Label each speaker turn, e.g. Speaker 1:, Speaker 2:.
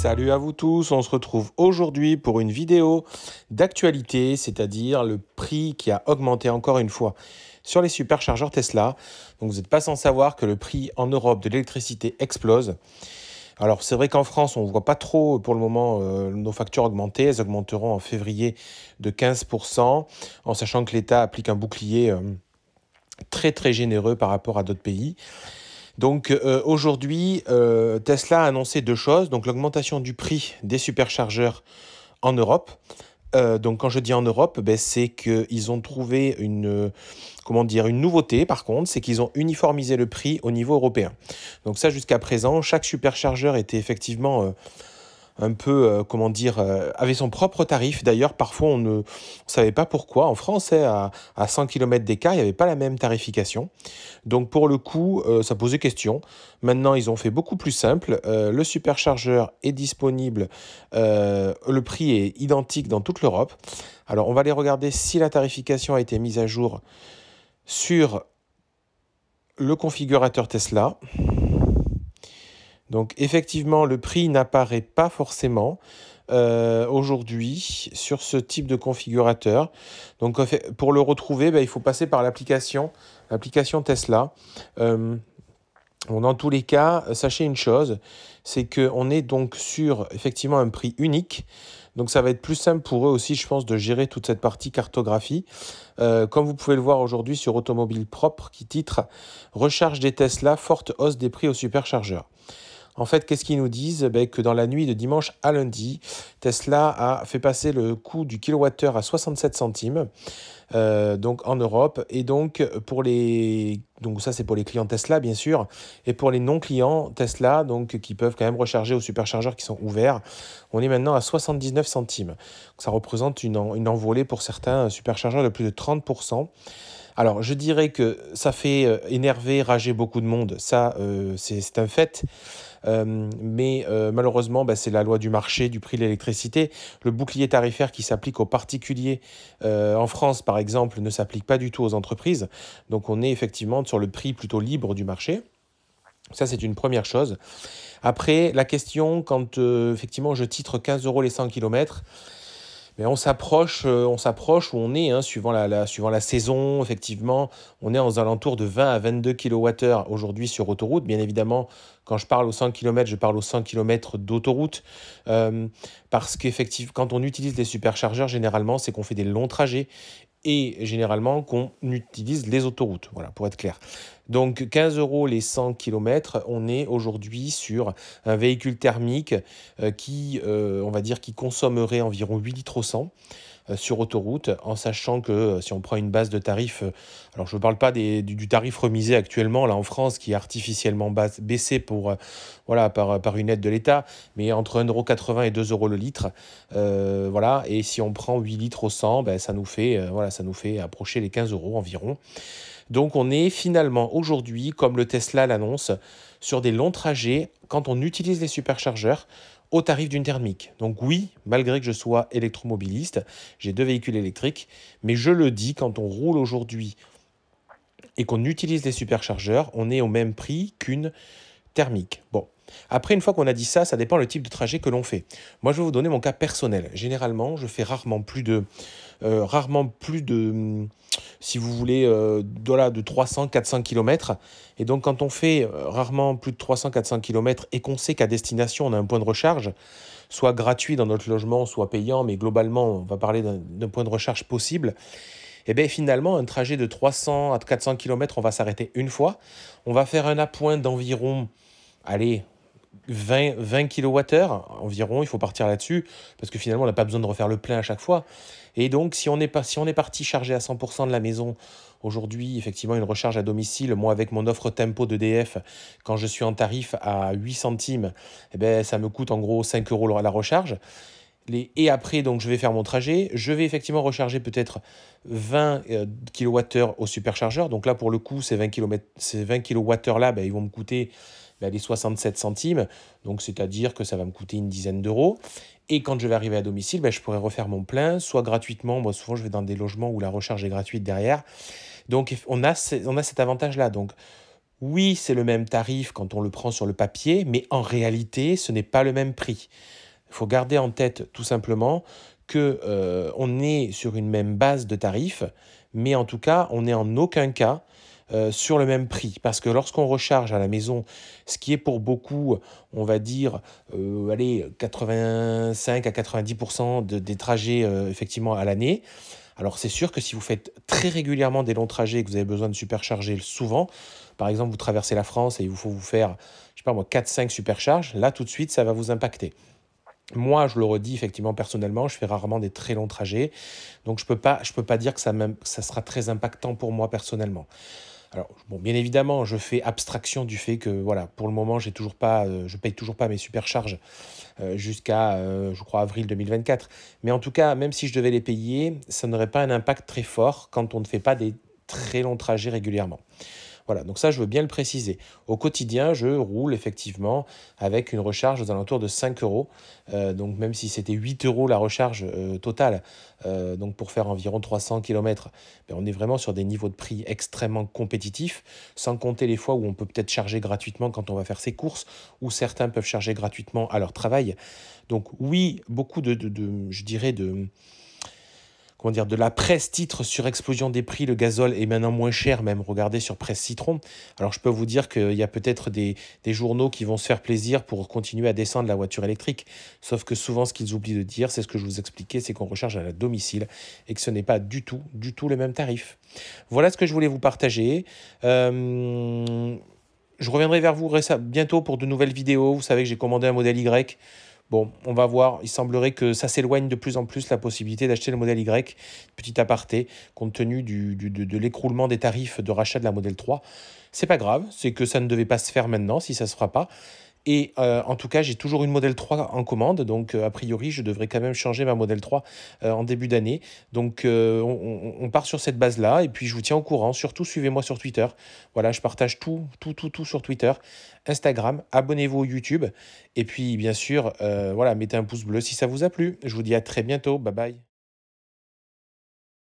Speaker 1: Salut à vous tous, on se retrouve aujourd'hui pour une vidéo d'actualité, c'est-à-dire le prix qui a augmenté encore une fois sur les superchargeurs Tesla. Donc vous n'êtes pas sans savoir que le prix en Europe de l'électricité explose. Alors c'est vrai qu'en France, on ne voit pas trop pour le moment nos factures augmenter. Elles augmenteront en février de 15%, en sachant que l'État applique un bouclier très très généreux par rapport à d'autres pays. Donc aujourd'hui, Tesla a annoncé deux choses. Donc l'augmentation du prix des superchargeurs en Europe. Donc quand je dis en Europe, c'est qu'ils ont trouvé une nouveauté par contre, c'est qu'ils ont uniformisé le prix au niveau européen. Donc ça jusqu'à présent, chaque superchargeur était effectivement un peu, avait son propre tarif. D'ailleurs, parfois, on ne savait pas pourquoi. En France, à 100 km d'écart, il n'y avait pas la même tarification. Donc, pour le coup, ça posait question. Maintenant, ils ont fait beaucoup plus simple. Le superchargeur est disponible. Le prix est identique dans toute l'Europe. Alors, on va aller regarder si la tarification a été mise à jour sur le configurateur Tesla. Donc effectivement, le prix n'apparaît pas forcément aujourd'hui sur ce type de configurateur. Donc pour le retrouver, il faut passer par l'application Tesla. Dans tous les cas, sachez une chose, c'est qu'on est donc sur effectivement un prix unique. Donc ça va être plus simple pour eux aussi, je pense, de gérer toute cette partie cartographie. Comme vous pouvez le voir aujourd'hui sur Automobile Propre, qui titre « Recharge des Tesla, forte hausse des prix aux superchargeurs ». En fait, qu'est-ce qu'ils nous disent? Que dans la nuit de dimanche à lundi, Tesla a fait passer le coût du kilowattheure à 67 centimes donc en Europe. Et donc, ça c'est pour les clients Tesla, bien sûr. Et pour les non-clients Tesla, donc, qui peuvent quand même recharger aux superchargeurs qui sont ouverts, on est maintenant à 79 centimes. Donc, ça représente une envolée pour certains superchargeurs de plus de 30%. Alors, je dirais que ça fait énerver, rager beaucoup de monde. Ça, c'est un fait. Mais malheureusement, c'est la loi du marché, du prix de l'électricité. Le bouclier tarifaire qui s'applique aux particuliers en France, par exemple, ne s'applique pas du tout aux entreprises. Donc, on est effectivement sur le prix plutôt libre du marché. Ça, c'est une première chose. Après, la question, quand effectivement je titre 15 € les 100 km, mais on s'approche où on est, suivant la saison, effectivement. On est aux alentours de 20 à 22 kWh aujourd'hui sur autoroute. Bien évidemment, quand je parle aux 100 km, je parle aux 100 km d'autoroute. Parce qu'effectivement, quand on utilise les superchargeurs, généralement, c'est qu'on fait des longs trajets et généralement qu'on utilise les autoroutes, voilà, pour être clair. Donc 15 € les 100 km, on est aujourd'hui sur un véhicule thermique qui consommerait environ 8 litres au 100 sur autoroute, en sachant que si on prend une base de tarif, alors je ne parle pas du tarif remisé actuellement là en France, qui est artificiellement baissé par une aide de l'État, mais entre 1,80 € et 2 € le litre. Et si on prend 8 litres au 100, ça nous fait approcher les 15 € environ. Donc on est finalement aujourd'hui, comme le Tesla l'annonce, sur des longs trajets quand on utilise les superchargeurs au tarif d'une thermique. Donc oui, malgré que je sois électromobiliste, j'ai 2 véhicules électriques, mais je le dis, quand on roule aujourd'hui et qu'on utilise les superchargeurs, on est au même prix qu'une thermique. Bon. Après, une fois qu'on a dit ça, ça dépend le type de trajet que l'on fait. Moi, je vais vous donner mon cas personnel. Généralement, je fais rarement plus de si vous voulez, de 300-400 km. Et donc, quand on fait rarement plus de 300-400 km et qu'on sait qu'à destination, on a un point de recharge, soit gratuit dans notre logement, soit payant, mais globalement, on va parler d'un point de recharge possible, et bien finalement, un trajet de 300 à 400 km, on va s'arrêter une fois. On va faire un appoint d'environ, 20 kWh environ, il faut partir là-dessus, parce que finalement, on n'a pas besoin de refaire le plein à chaque fois. Et donc, si on est parti charger à 100% de la maison, aujourd'hui, effectivement, une recharge à domicile, moi, avec mon offre Tempo d'EDF, quand je suis en tarif à 8 centimes, ça me coûte en gros 5 € la recharge. Et après, donc, je vais faire mon trajet. Je vais effectivement recharger peut-être 20 kWh au superchargeur. Donc là, pour le coup, ces 20 kWh là, ils vont me coûter les 67 centimes. Donc, c'est-à-dire que ça va me coûter une dizaine d'euros. Et quand je vais arriver à domicile, je pourrai refaire mon plein, soit gratuitement. Moi, souvent, je vais dans des logements où la recharge est gratuite derrière. Donc, on a cet avantage-là. Donc, Oui, c'est le même tarif quand on le prend sur le papier, mais en réalité, ce n'est pas le même prix. Il faut garder en tête tout simplement que on est sur une même base de tarifs, mais en tout cas, on n'est en aucun cas sur le même prix. Parce que lorsqu'on recharge à la maison, ce qui est pour beaucoup, on va dire, allez, 85 à 90% des trajets effectivement à l'année. Alors c'est sûr que si vous faites très régulièrement des longs trajets et que vous avez besoin de supercharger souvent, par exemple vous traversez la France et il vous faut vous faire, je sais pas moi, 4-5 supercharges, là tout de suite ça va vous impacter. Moi, je le redis effectivement personnellement, je fais rarement des très longs trajets, donc je peux pas dire que ça sera très impactant pour moi personnellement. Alors, bon, bien évidemment, je fais abstraction du fait que, voilà, pour le moment, j'ai toujours pas, je paye toujours pas mes supercharges jusqu'à, je crois, avril 2024. Mais en tout cas, même si je devais les payer, ça n'aurait pas un impact très fort quand on ne fait pas des très longs trajets régulièrement. Voilà, donc ça, je veux bien le préciser. Au quotidien, je roule effectivement avec une recharge aux alentours de 5 euros. Donc même si c'était 8 euros la recharge totale, donc pour faire environ 300 km, on est vraiment sur des niveaux de prix extrêmement compétitifs, sans compter les fois où on peut peut-être charger gratuitement quand on va faire ses courses, ou certains peuvent charger gratuitement à leur travail. Donc oui, beaucoup je dirais, comment dire, de la presse titre sur explosion des prix, le gazole est maintenant moins cher, même regardez sur Presse Citron. Alors je peux vous dire qu'il y a peut-être des journaux qui vont se faire plaisir pour continuer à descendre la voiture électrique. Sauf que souvent ce qu'ils oublient de dire, c'est ce que je vous expliquais, c'est qu'on recharge à la domicile et que ce n'est pas du tout le même tarif. Voilà ce que je voulais vous partager. Je reviendrai vers vous bientôt pour de nouvelles vidéos. Vous savez que j'ai commandé un modèle Y. Bon, on va voir. Il semblerait que ça s'éloigne de plus en plus la possibilité d'acheter le modèle Y. Petit aparté, compte tenu de l'écroulement des tarifs de rachat de la modèle 3. C'est pas grave, c'est que ça ne devait pas se faire maintenant si ça ne se fera pas. Et en tout cas, j'ai toujours une modèle 3 en commande, donc a priori, je devrais quand même changer ma modèle 3 en début d'année. Donc on part sur cette base-là, et puis je vous tiens au courant. Surtout, suivez-moi sur Twitter. Voilà, je partage tout sur Twitter, Instagram. Abonnez-vous au YouTube. Et puis, bien sûr, voilà, mettez un pouce bleu si ça vous a plu. Je vous dis à très bientôt. Bye bye.